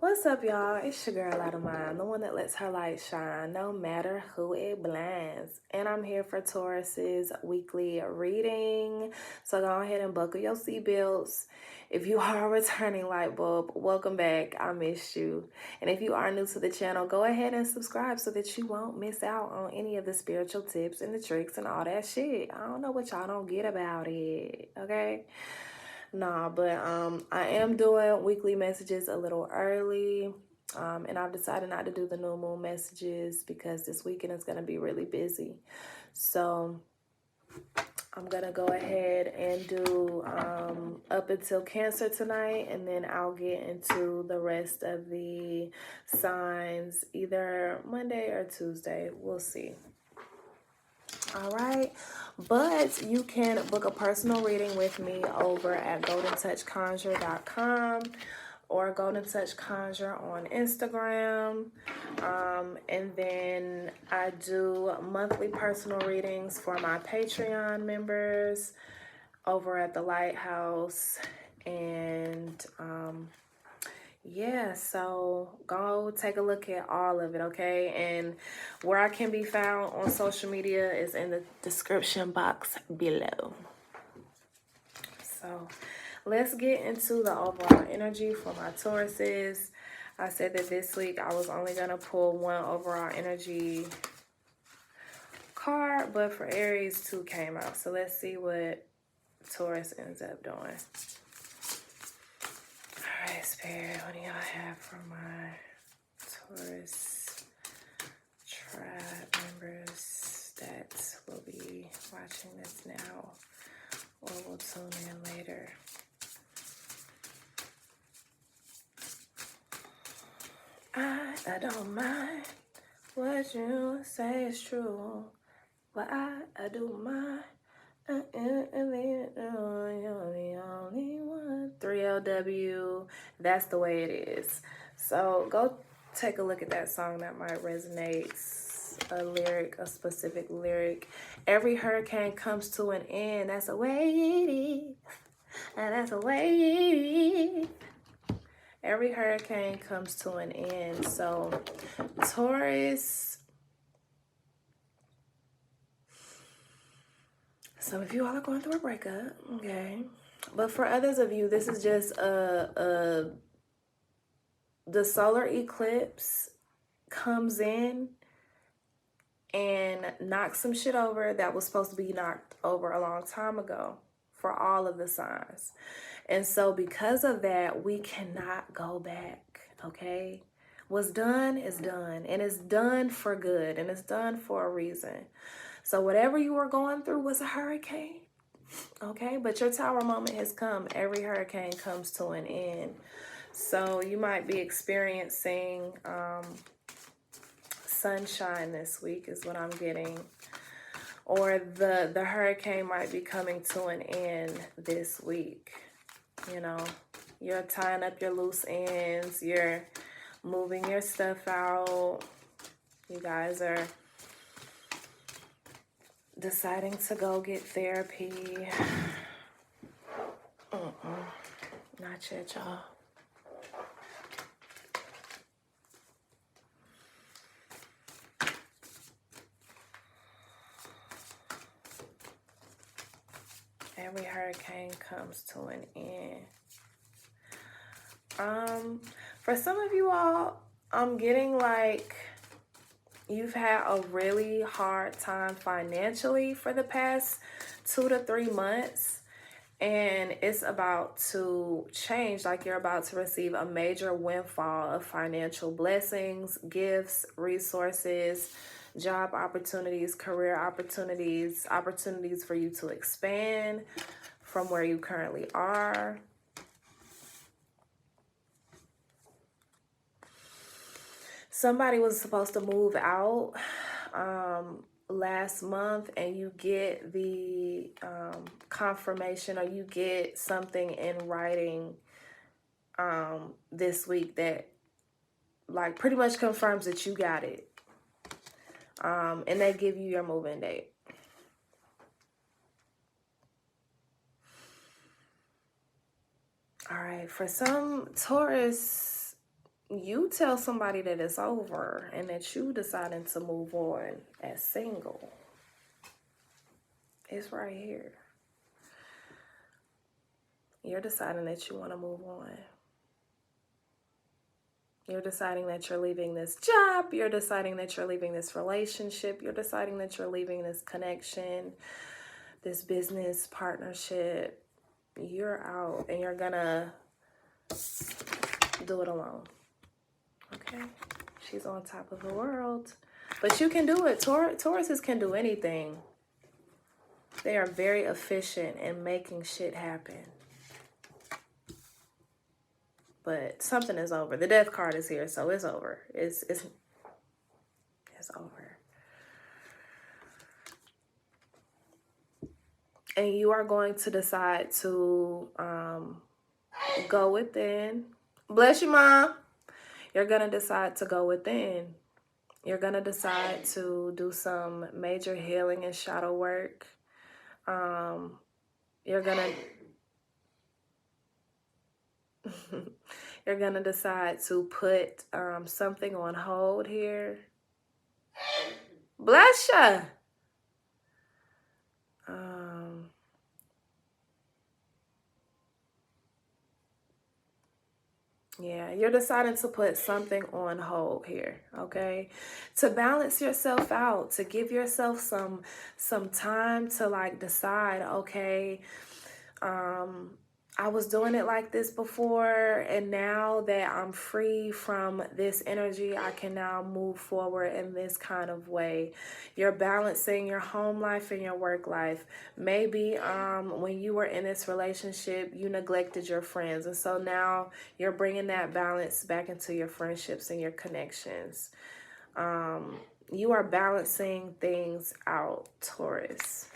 What's up, y'all? It's your girl out of mine, the one that lets her light shine, no matter who it blinds. And I'm here for Taurus's weekly reading. So go ahead and buckle your seatbelts. If you are a returning light bulb, welcome back. I missed you. And if you are new to the channel, go ahead and subscribe so that you won't miss out on any of the spiritual tips and the tricks and all that shit. I don't know what y'all don't get about it, okay? Nah, but I am doing weekly messages a little early. And I've decided not to do the new moon messages because this weekend is going to be really busy. So I'm going to go ahead and do up until Cancer tonight, and then I'll get into the rest of the signs either Monday or Tuesday. We'll see. All right, but you can book a personal reading with me over at goldentouchconjure.com or Golden Touch Conjure on Instagram. And then I do monthly personal readings for my Patreon members over at the Lighthouse. And yeah, so go take a look at all of it, okay? And where I can be found on social media is in the description box below. So let's get into the overall energy for my Tauruses. I said that this week I was only going to pull one overall energy card, but for Aries, two came out. So let's see what Taurus ends up doing. All right, Spirit, what do y'all have for my Taurus tribe members that will be watching this now or will tune in later? I don't mind what you say is true, but I do mind. You're the only one. 3LW, that's the way it is. So go take a look at that song. That might resonate. A lyric, a specific lyric. Every hurricane comes to an end. That's the way it is. And that's the way it is. Every hurricane comes to an end. So Taurus. Some of you all are going through a breakup, okay? But for others of you, this is just the solar eclipse comes in and knocks some shit over that was supposed to be knocked over a long time ago for all of the signs. And so because of that, we cannot go back, okay? What's done is done, and it's done for good, and it's done for a reason. So whatever you were going through was a hurricane, okay? But your tower moment has come. Every hurricane comes to an end. So you might be experiencing sunshine this week is what I'm getting. Or the hurricane might be coming to an end this week. You know, you're tying up your loose ends. You're moving your stuff out. You guys are deciding to go get therapy. Not yet, y'all. Every hurricane comes to an end. For some of you all, I'm getting like you've had a really hard time financially for the past 2 to 3 months, and it's about to change. Like you're about to receive a major windfall of financial blessings, gifts, resources, job opportunities, career opportunities, opportunities for you to expand from where you currently are. Somebody was supposed to move out last month, and you get the confirmation, or you get something in writing this week that like pretty much confirms that you got it. And they give you your move-in date. All right, for some Taurus, you tell somebody that it's over and that you deciding to move on as single. It's right here. You're deciding that you want to move on. You're deciding that you're leaving this job. You're deciding that you're leaving this relationship. You're deciding that you're leaving this connection, this business partnership. You're out and you're gonna do it alone. Okay? She's on top of the world. But you can do it. Tauruses can do anything. They are very efficient in making shit happen. But something is over. The death card is here, so it's over. It's over. And you are going to decide to go within. Bless you, Mom. You're going to decide to go within. You're going to decide to do some major healing and shadow work. You're going to... You're going to decide to put something on hold here. Bless ya. Yeah, you're deciding to put something on hold here, okay? To balance yourself out, to give yourself some time to like decide, okay, I was doing it like this before, and now that I'm free from this energy, I can now move forward in this kind of way. You're balancing your home life and your work life. Maybe when you were in this relationship, you neglected your friends, and so now you're bringing that balance back into your friendships and your connections. You are balancing things out, Taurus.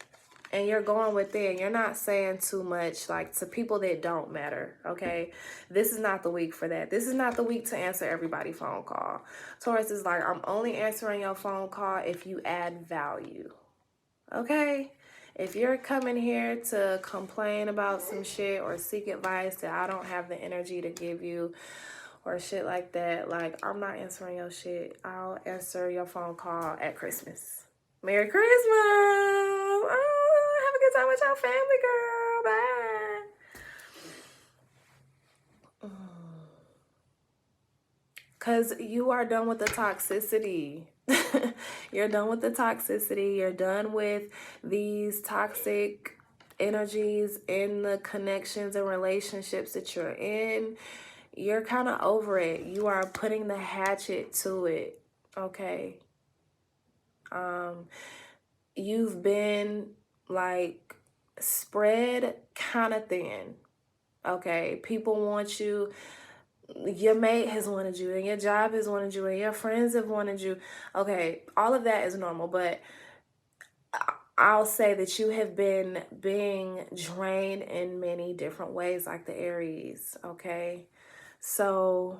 And you're going within. You're not saying too much like to people that don't matter, okay? This is not the week for that. This is not the week to answer everybody's phone call. Taurus is like, I'm only answering your phone call if you add value, okay? If you're coming here to complain about some shit or seek advice that I don't have the energy to give you or shit like that, like, I'm not answering your shit. I'll answer your phone call at Christmas. Merry Christmas! Oh, have a good time with your family, girl. Bye. Because you are done with the toxicity. You're done with the toxicity. You're done with these toxic energies in the connections and relationships that you're in. You're kind of over it. You are putting the hatchet to it, okay? You've been like spread kind of thin, okay? People want you. Your mate has wanted you, and your job has wanted you, and your friends have wanted you. Okay, all of that is normal, but I'll say that you have been being drained in many different ways, like the Aries, okay? So,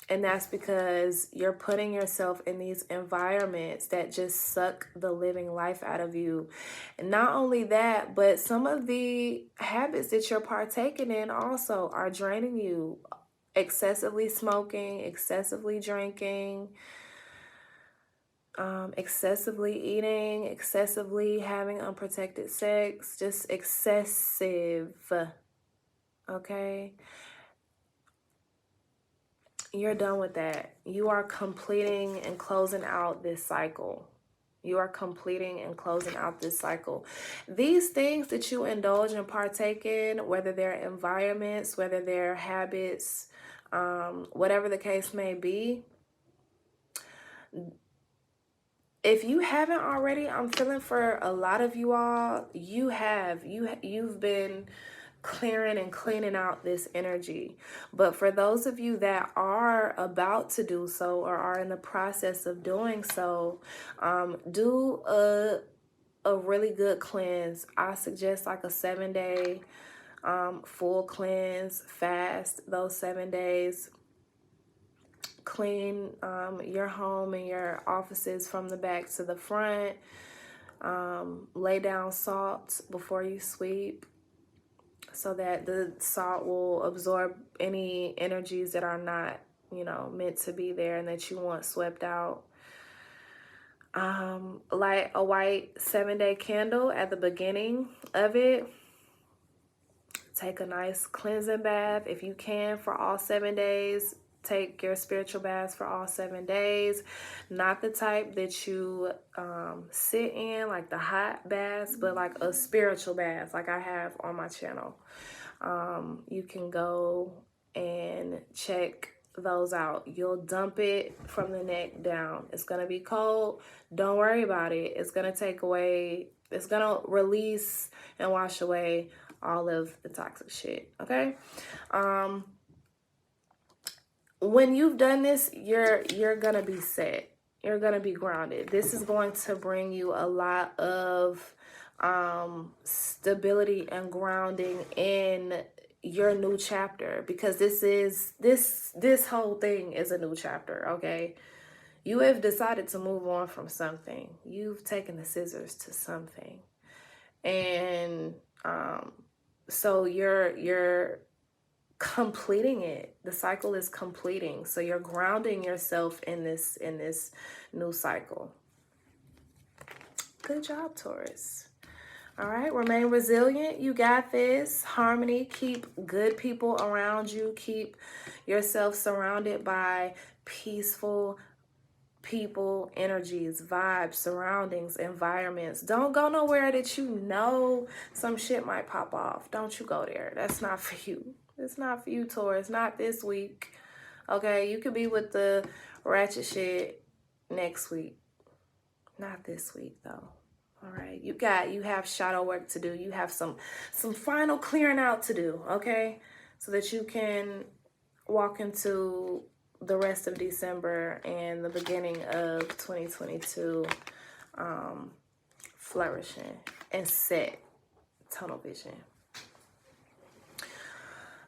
and that's because you're putting yourself in these environments that just suck the living life out of you. And not only that, but some of the habits that you're partaking in also are draining you. Excessively smoking, excessively drinking, excessively eating, excessively having unprotected sex, just excessive, okay? You're done with that. You are completing and closing out this cycle. You are completing and closing out this cycle. These things that you indulge and partake in, whether they're environments, whether they're habits, whatever the case may be, if you haven't already, I'm feeling for a lot of you all, you've been clearing and cleaning out this energy. But for those of you that are about to do so or are in the process of doing so, do a really good cleanse. I suggest like a 7-day full cleanse, fast those 7 days. Clean your home and your offices from the back to the front. Lay down salt before you sweep. so that the salt will absorb any energies that are not, meant to be there and that you want swept out. Light a white 7-day candle at the beginning of it. Take a nice cleansing bath if you can for all 7 days. Take your spiritual baths for all 7 days. Not the type that you sit in, like the hot baths, but like a spiritual bath like I have on my channel. You can go and check those out. You'll dump it from the neck down. It's going to be cold. Don't worry about it. It's going to take away, it's going to release and wash away all of the toxic shit. Okay. When you've done this, you're going to be set. You're going to be grounded. This is going to bring you a lot of stability and grounding in your new chapter, because this whole thing is a new chapter. Okay, you have decided to move on from something. You've taken the scissors to something, and so you're completing it. The cycle is completing, so you're grounding yourself in this new cycle. Good job, Taurus. All right, remain resilient. You got this. Harmony. Keep good people around you. Keep yourself surrounded by peaceful people, energies, vibes, surroundings, environments. Don't go nowhere that you know some shit might pop off. Don't you go there. That's not for you. It's not for you, Taurus. Not this week. Okay, you could be with the ratchet shit next week. Not this week, though. All right, you have shadow work to do. You have some final clearing out to do, okay? So that you can walk into the rest of December and the beginning of 2022 flourishing and set tunnel vision.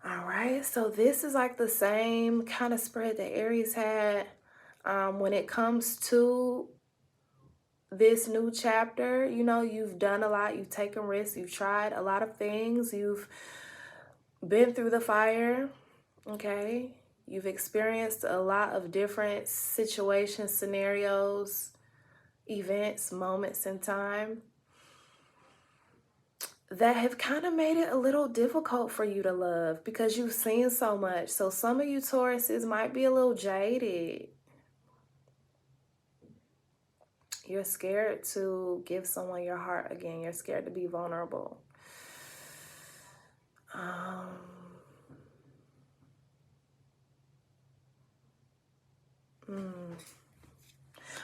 All right, so this is like the same kind of spread that Aries had. When it comes to this new chapter, you've done a lot, you've taken risks, you've tried a lot of things, you've been through the fire, okay? You've experienced a lot of different situations, scenarios, events, moments in time that have kind of made it a little difficult for you to love because you've seen so much. So some of you Tauruses might be a little jaded. You're scared to give someone your heart again. You're scared to be vulnerable.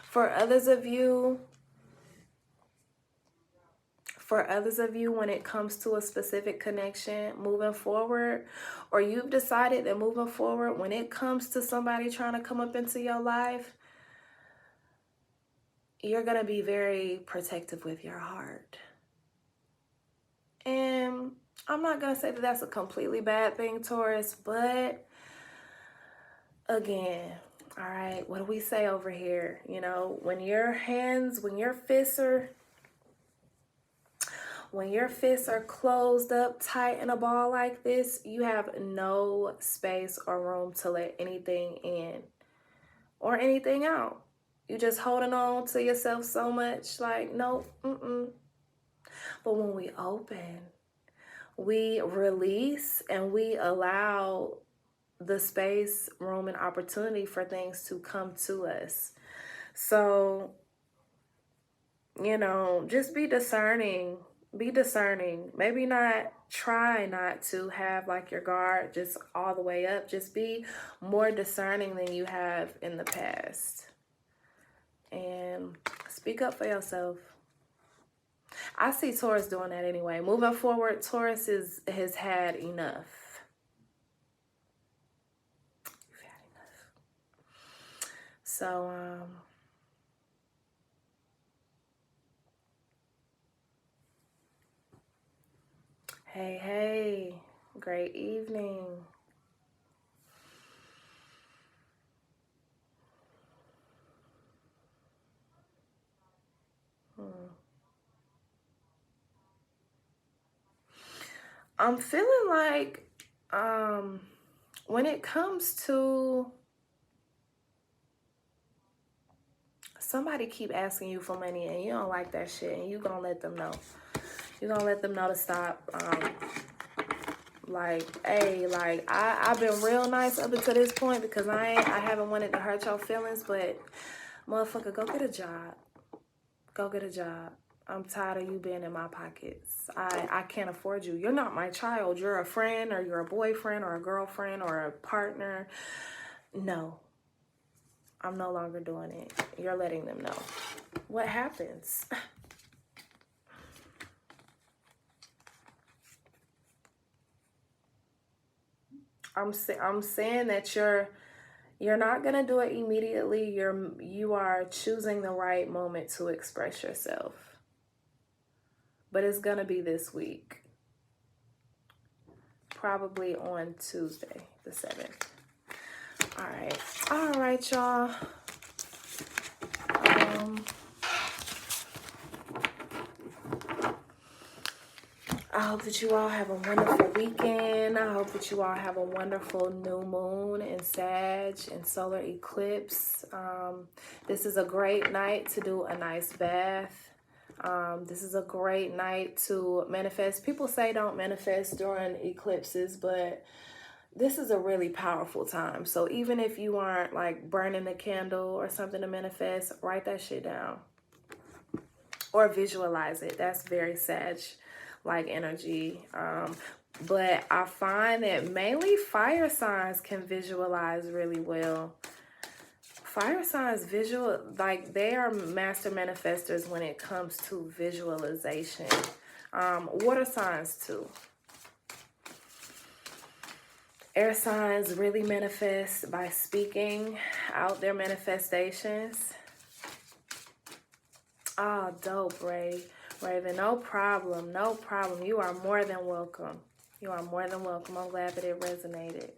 For others of you, when it comes to a specific connection moving forward, or you've decided that moving forward, when it comes to somebody trying to come up into your life, you're going to be very protective with your heart. And I'm not going to say that that's a completely bad thing, Taurus, but again, all right, what do we say over here? When your fists are closed up tight in a ball like this, you have no space or room to let anything in or anything out. You just holding on to yourself so much, like, nope, But when we open, we release and we allow the space, room, and opportunity for things to come to us. So, just be discerning. Be discerning. Maybe try not to have like your guard just all the way up. Just be more discerning than you have in the past. And speak up for yourself. I see Taurus doing that anyway. Moving forward, Taurus has had enough. You've had enough. So, hey, great evening. I'm feeling like when it comes to somebody keep asking you for money and you don't like that shit, and you gonna let them know. You're gonna let them know to stop. Like, hey, like I've been real nice up until this point because I haven't wanted to hurt your feelings, but motherfucker, go get a job. Go get a job. I'm tired of you being in my pockets. I can't afford you. You're not my child. You're a friend, or you're a boyfriend, or a girlfriend, or a partner. No, I'm no longer doing it. You're letting them know. What happens? I'm saying that you're not gonna do it immediately. You are choosing the right moment to express yourself. But it's gonna be this week. Probably on Tuesday, the 7th. All right, y'all. I hope that you all have a wonderful weekend. I hope that you all have a wonderful new moon and Sag and solar eclipse. This is a great night to do a nice bath. This is a great night to manifest. People say don't manifest during eclipses, but this is a really powerful time. So even if you aren't like burning a candle or something to manifest, write that shit down or visualize it. That's very Sag like energy. But I find that mainly fire signs can visualize really well. Fire signs like they are master manifestors when it comes to visualization. Water signs too. Air signs really manifest by speaking out their manifestations. Oh, dope, Raven, no problem. You are more than welcome. I'm glad that it resonated.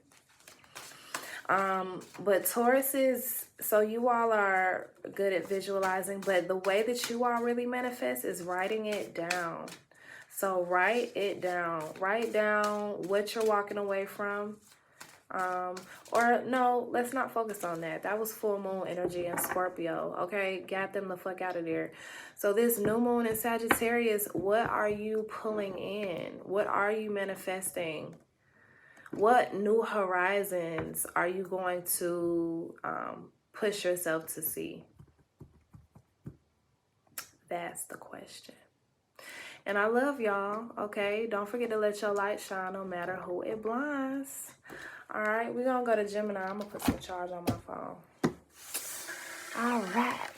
But Tauruses, so you all are good at visualizing, but the way that you all really manifest is writing it down. So write it down. Write down what you're walking away from. Or no, let's not focus on that. That was full moon energy in Scorpio. Okay, got them the fuck out of there. So this new moon in Sagittarius, what are you pulling in? What are you manifesting? What new horizons are you going to push yourself to see? That's the question. And I love y'all, okay? Don't forget to let your light shine no matter who it blinds. All right, we're going to go to Gemini. I'm going to put some charge on my phone. All right.